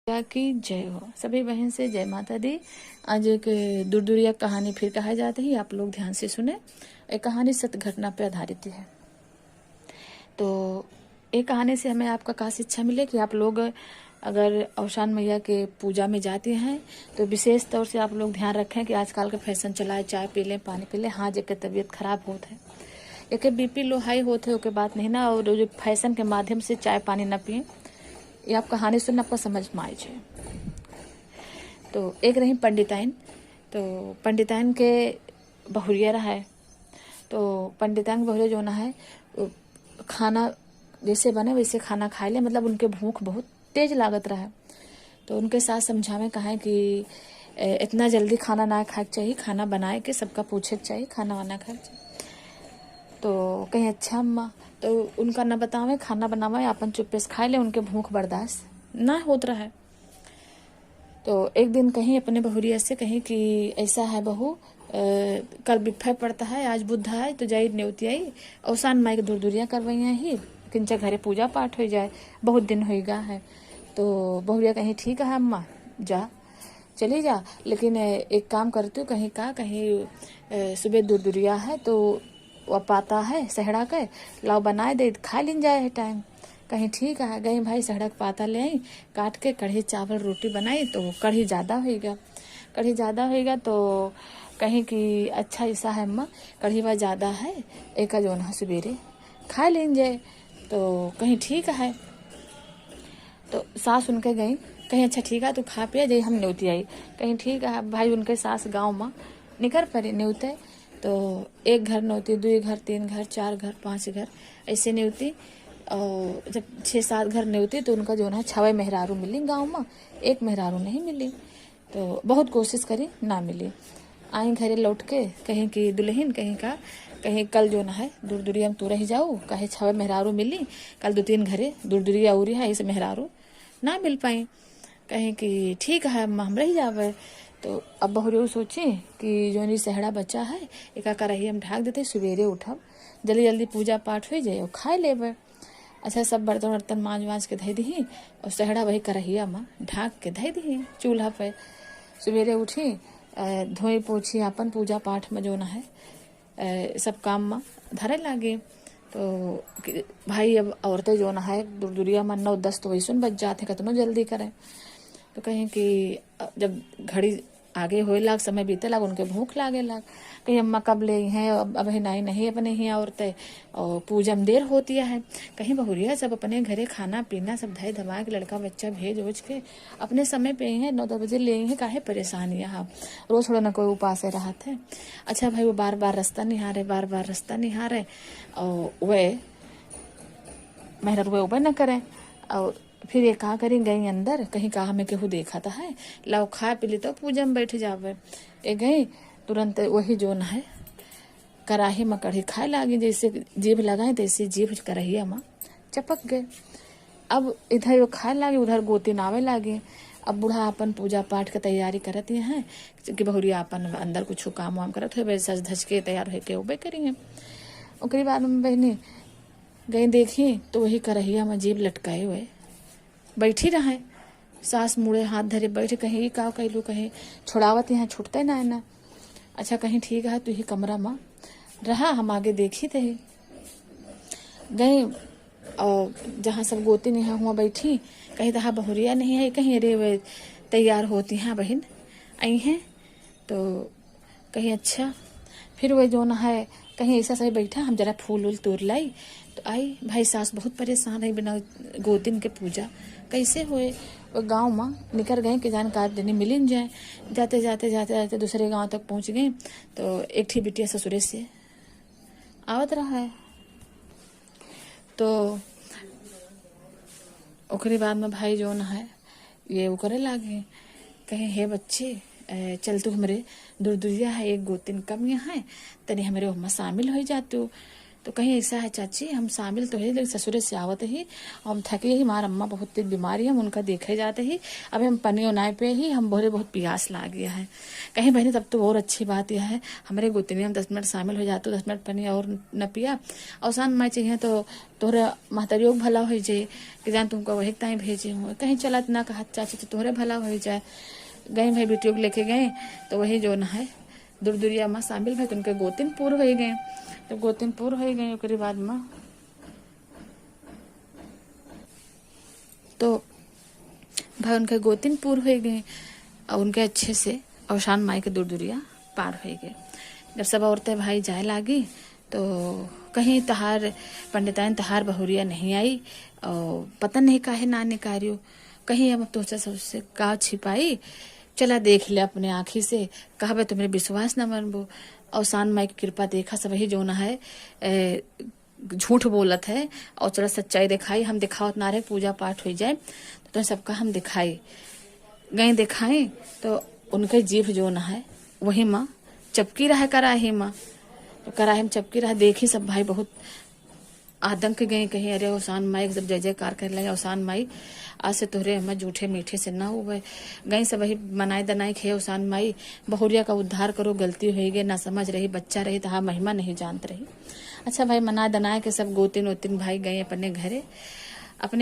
या की जय हो। सभी बहन से जय माता दी। आज एक दूरदूरिया कहानी फिर कहा जाता है, आप लोग ध्यान से सुने। एक कहानी सत्य घटना पर आधारित है। तो एक कहानी से हमें आपका का शिक्षा मिले कि आप लोग अगर अवसान मैया के पूजा में जाते हैं तो विशेष तौर से आप लोग ध्यान रखें कि आजकल का फैशन चला है, चाय पी लें, पानी पी लें। हाँ, जेके तबीयत खराब होत है, एक बीपी लो हाई होते है, ओके बात नहीं ना। और जो फैशन के माध्यम से चाय पानी न पिए, ये आप कहानी सुन आपको समझ में आई है। तो एक रही पंडिताइन, तो पंडिताइन के बहुरिया रहा है। तो पंडिताइन के बहुरिया जो ना है, खाना जैसे बने वैसे खाना खाए ले, मतलब उनके भूख बहुत तेज लागत रहा है। तो उनके साथ समझावे कहा कि इतना जल्दी खाना ना खाए चाहिए, खाना बनाए के सबका पूछे चाहिए, खाना वाना खाए चाहिए। तो कहीं अच्छा अम्मा, तो उनका न बतावे खाना बनावे, अपन चुप्पे से खाए ले, उनके भूख बर्दाश्त ना होत रहा है। तो एक दिन कहीं अपने बहुरिया से कहीं कि ऐसा है बहू, कल बिफे पड़ता है, आज बुध है, तो जाई न्योती आई अवसान माई के दूरदूरियाँ करवाइया ही, किंचा घरे पूजा पाठ हो जाए, बहुत दिन हो गया है। तो बहुरिया कहीं ठीक है अम्मा, जा चली जा, लेकिन एक काम करती हूँ, कहीं का कहीं सुबह दूरदूरिया है तो वह पाता है सहड़ा के, लाओ बनाए दे खा लिन जाए है टाइम। कहीं ठीक है, गई भाई सड़क पाता ले आई, काट के कढ़ी चावल रोटी बनाई। तो कढ़ी ज़्यादा होएगा, कढ़ी ज़्यादा होएगा तो कहीं कि अच्छा ऐसा है अम्मा, कढ़ी वह ज़्यादा है, एक जो ना सवेरे खा लें जाए। तो कहीं ठीक है। तो सास उनके गई, कहीं अच्छा ठीक है तू खा पिया जाई, हम न्योती आई। कहीं ठीक है भाई, उनके सास गाँव में निकर पड़े न्योते। तो एक घर न्योती, 2 घर, 3 घर, 4 घर, 5 घर ऐसे न्योती। और जब 6-7 घर न्योती तो उनका जो है 6 मेहरारू मिली गांव में, एक मेहरारू नहीं मिली। तो बहुत कोशिश करी, ना मिली। आई घरे लौट के कहीं की दुल्हन कहीं का कहीं कल जो ना है दूरदूरिया में तू रह जाऊ, कहे 6 मेहरारू मिली, कल 2-3 घरे दूरदूरिया उरी है, इसे मेहरारू ना मिल पाई। कहीं कि ठीक है अम्मा हम रह जावे। तो अब बहुरियो सोचे कि जो नहीं सहड़ा बच्चा है, एक करही हम ढाक देते, सवेरे उठब जल्दी जल्दी पूजा पाठ हो जाए और खाए लेवे। अच्छा, सब बर्तन वर्तन मांज वाँज के धई दी और सहड़ा वही करहिया माँ ढाक के धई दी चूल्हा पे। सवेरे उठी, धोई पोछी अपन पूजा पाठ में जो ना है सब काम में धरे लागे। तो भाई अब औरतें जो ना है दूरदूरिया में 9-10 तो वैसे बच जाते, कितनों जल्दी करें। तो कहीं कि जब घड़ी आगे होए लाग, समय बीते लाग, उनके भूख लागे लाग। कहीं अम्मा कब ले हैं, अब नहीं अपने ही औरतें, और पूजा में देर होती है। कहीं बहुरिया सब अपने घरे खाना पीना सब धय धमा के लड़का बच्चा भेज ओज के अपने समय पे हैं, 9-10 बजे ले हैं, काहे परेशानी यहाँ रोज थोड़ा ना कोई उपास रहते है। अच्छा भाई, वो बार बार रास्ता निहारे, बार बार रास्ता निहारे, और वह मेहरत वे उबे न करें। और फिर ये कहा करी गई अंदर, कहीं कहा हमें केहू देखा था है, लाओ खा पी ली तो पूजा में बैठ जावे। ये गई तुरंत वही जो न है कराही में कढ़ी खाए लागी, जैसे जीभ लगाए तैसे जीभ कराही में चपक गए। अब इधर वो खाए लागे, उधर गोती नावे लागे। अब बूढ़ा अपन पूजा पाठ के तैयारी करत हैं कि बहुरिया अपन अंदर कुछ काम वाम करत हुए, सज धज के तैयार होके उबे करी हैं। ओकरी बाद में बहनी गई देखी तो वही करहिया में जीभ लटकाए हुए बैठी रहे। सास मुड़े हाथ धरे बैठे, कहीं का कहलू, कहीं छोड़ावत यहाँ छुटते ना है ना। अच्छा कहीं ठीक है, तू ही कमरा में रहा, हम आगे देखी थे। गई और जहाँ सब गोती नहीं हुआ बैठी, कहीं तहा बहुरिया नहीं है, कहीं अरे वे तैयार होती हैं बहन आई हैं। तो कहीं अच्छा, फिर वह जो ना है कहीं ऐसा सही बैठा, हम जरा फूल उल तोड़ लाई। तो आई भाई सास बहुत परेशान है, बिना गोतिन के पूजा कैसे होए। वो गांव में निकल गए कि जानकार देने मिलिन जाए। जाते जाते जाते जाते दूसरे गांव तक पहुंच गए। तो एकठी बिटिया ससुरे से आवत रहा है। तो ओकरे बाद में भाई जो ना है ये वो करे लागे, कहे हे बच्चे चल तू हमरे दूरदूरिया है, एक गोतिन कम यहाँ है, तनी हमरे वहाँ शामिल हो जातू। तो कहीं ऐसा है चाची, हम शामिल तो है लेकिन ससुरे से आवत ही, हम थके ही, हमारा अम्मा बहुत तेज बीमारी है, हम उनका देखे जाते ही, अभी हम पनी उनाए पे ही हम बोले बहुत प्यास ला गया है। कहीं बहनी तब तो और अच्छी बात यह है, हमारे गोतनी हम 10 मिनट शामिल हो जाते, 10 मिनट पनी और न पिया अवसान मैं चाहिए तो तोहरे महतरियोग भला हो जाए कि जान तुमको वही ताई भेजे हूँ, कहीं चला ना कहा चाची तो तोहरे भला हो जाए। गए भाई बेटियों लेके गए तो वही जो न है दूर दूरिया माँ शामिल भाई, तो उनके गोतिन पूर हो गए। तो गोतिन पूर हो गए उसके बाद माँ तो भाई उनके गोतिन पूर हो गए और उनके अच्छे से अवसान माई के दूर दूरिया पार हो गए। जब सब औरतें भाई जाए लागी तो कहीं तहार पंडिताइन तहार बहुरिया नहीं आई और पता नहीं काहे ना निकारियो, कहीं अब तो सबसे का छिपाई, चला देख ले अपने आँखी से, कहा भाई तुम्हें विश्वास न मनबो। अवसान माई की कृपा देखा सब ही जो न है झूठ बोलत है और चला सच्चाई दिखाई, हम दिखावत ना रहे पूजा पाठ हो जाए तो सबका हम दिखाई गए दिखाई। तो उनके जीभ जो न है वही माँ चपकी रहा कराही माँ, तो कराही में चपकी रहा देखी सब भाई बहुत आतंक गए, कहीं अरे अवसान माई जब जय जयकार कर लगे, अवसान माई आज से तोहरे हमें झूठे मीठे से ना हुए गई, सब वही बनाए दनाई खे अवसान माई बहुरिया का उद्धार करो, गलती हो गई ना समझ रही बच्चा रही तहा महिमा नहीं जानत रही। अच्छा भाई मना दनाए के सब गोतिन ओतिन भाई गए अपने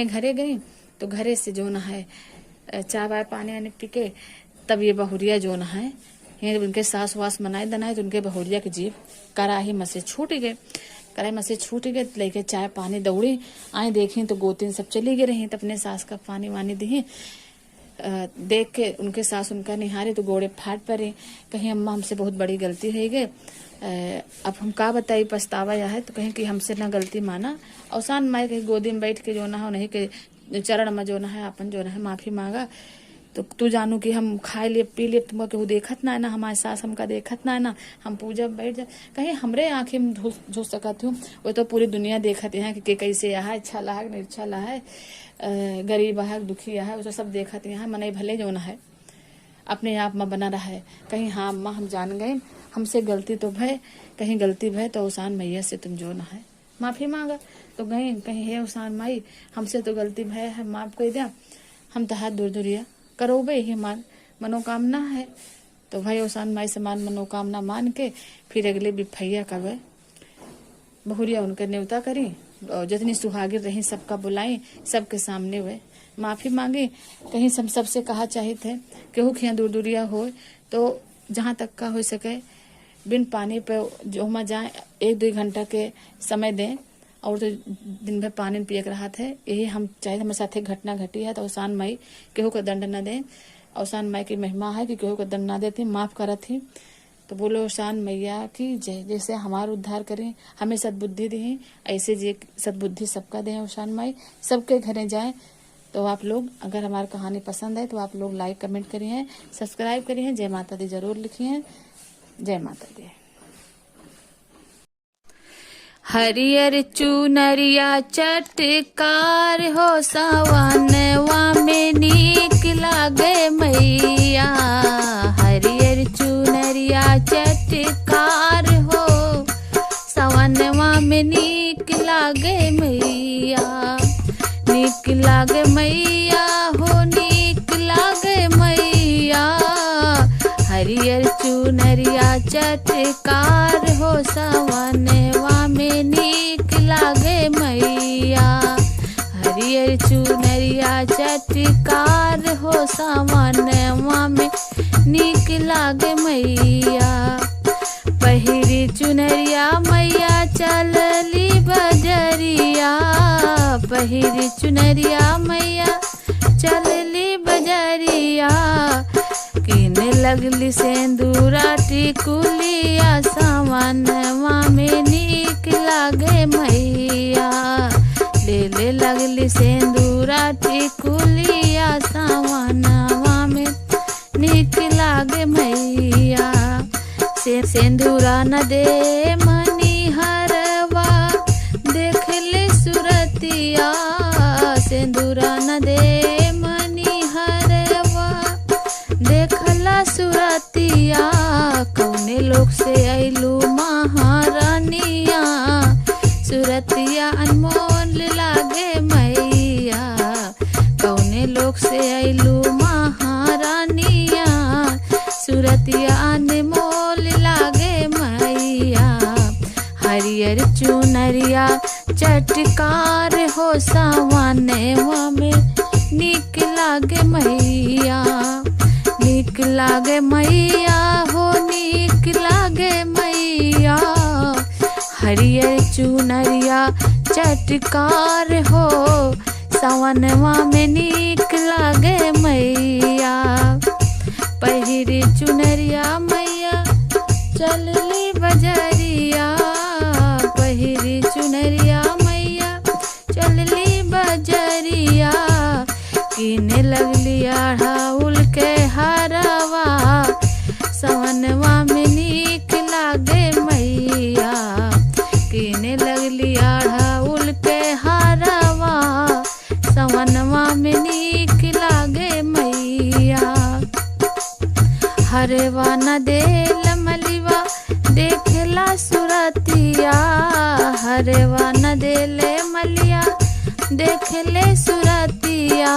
घरे गए, तो घरे से जो न है चाय वाय पानी वानी पी के तब ये बहुरिया जो न है उनके सास वास मनाए दनाए तो उनके बहुरिया के जीव कराही में से छूट गए, कराही में से छूट गए, लेके चाय पानी दौड़ी आए देखी तो गोतिन सब चली गई रही, तो अपने सास का पानी वानी दी देख के उनके सास उनका निहारे तो गोड़े फाट पड़े, कहीं अम्मा हमसे बहुत बड़ी गलती हो गई, अब हम का बताई पछतावा यह है, तो कहीं कि हमसे ना गलती माना, अवसान माई के गोदी में बैठ के जो ना हो नहीं के चरण में जो ना है अपन जो ना है माफी मांगा, तो तू जानू कि हम खाए लिए पी लिए तुमको केहू देखत ना है ना, हमारे सास हमका देखत ना है ना, हम पूजा बैठ जाए कहीं हमरे आंखें में झुस सकत हूँ, वो तो पूरी दुनिया देखत है कि कैसे यहाँ अच्छा लहा निर्छा लहा है, गरीब है दुखी है, वो तो सब देखत यहाँ मने भले जो ना है अपने आप में बना रहा है। कहीं हाँ अम्मा हम जान गए हमसे गलती तो भय, कहीं गलती भय तो अवसान मैया से तुम जो ना है माफी मांगा, तो गए कहीं है अवसान माई हमसे तो गलती भय है माफ कर दिया, हम तो हाथ दूर दूरिया करो भाई ये मान मनोकामना है। तो भाई अवसान माई समान मनोकामना मान के फिर अगले बिफैया का गए बहुरिया उनके न्योता करी और जितनी सुहागिर रही सबका बुलाई, सबके सामने हुए माफी मांगी, कहीं सबसे कहा चाहिए थे केहू खिया दूर दूरिया हो तो जहाँ तक का हो सके बिन पानी पे जो हम जाए 1-2 घंटा के समय दें, और तो दिन भर पानी पिए रहा थे, यही हम चाहे हमारे साथ एक घटना घटी है तो अवसान माई केहू को दंड न दें, अवसान माई की महिमा है कि केहू को दंड न देती माफ करत थी। तो बोलो अवसान मैया की जय, जैसे हमारा उद्धार करें हमें सद्बुद्धि दें ऐसे जे सद्बुद्धि सबका दें अवसान माई, सबके घरे जाए। तो आप लोग अगर हमारी कहानी पसंद है तो आप लोग लाइक कमेंट करिए, सब्सक्राइब करिए, जय माता दी जरूर लिखिए, जय माता दी। हरियर चुनरिया चटकार हो सवनवा में नीक लागे मैया, हरियर चुनरिया चटकार हो सवनवा में नीक लागे मैया, नीक लागे मैया हो नीक लागे मैया, हरियर चुनरिया चटकार हो सवनवा में नीक लागे मैया, हरियर चुनरिया चटकार हो सवनवा में नीक लागे मैया, पहिरी चुनरिया मैया चलली बजरिया, पहिरी चुनरिया मैया चलली बजरिया, किने लगली सेंदूरा टिकुलिया सवनवा में नीक लागे मैया, ले लगली सेंदूरा टिकुलिया सवनवा में नीक लागे मैया, सेंदूरा न दे मनी हरवा देख ले सुरतिया, सेंदूरा न दे मनी हरवा देखला सुरतिया, कौने लोग से आइलू महारानिया, महारानिया सूरतिया अनमोल लागे मैया। हरियर चुनरिया चटकार हो सावनवा में नीक लागे मैया। नीक लागे मैया हो नीक लागे मैया। हरियर चुनरिया चटकार हो सावनवा में नीक लागे मैया। पहिरी चुनरिया मैया चलली बजरिया। पहिरी चुनरिया मैया चलली बजरिया। कीने लगली अढ़ाउल के हरवा सवनवा में नीक लागे मैया। कीने लगली अढ़ाउल के हरवा सवनवा में नीक लागे मैया। हरवा न देल मलिवा देखला सुरतिया। हरवा न देले मलिया देखले सुरतिया।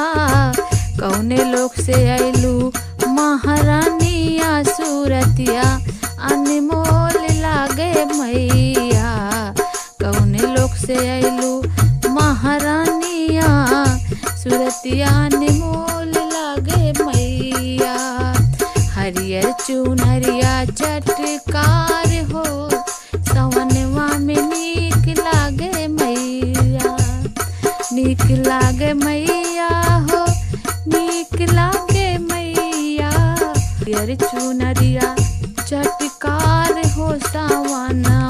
कौने लोग से आइलू महारानिया सूरतिया अनमोल लागे मैया। कौने लोग से आइलू महारानिया सूरतिया अनमोल लागे मैया। हरियर चुनरिया चटकार हो सवनवा में नीक लागे मैया। नीक लागे मैया हो नीक लागे मैया। हरियर चुनरिया चटकार हो सावना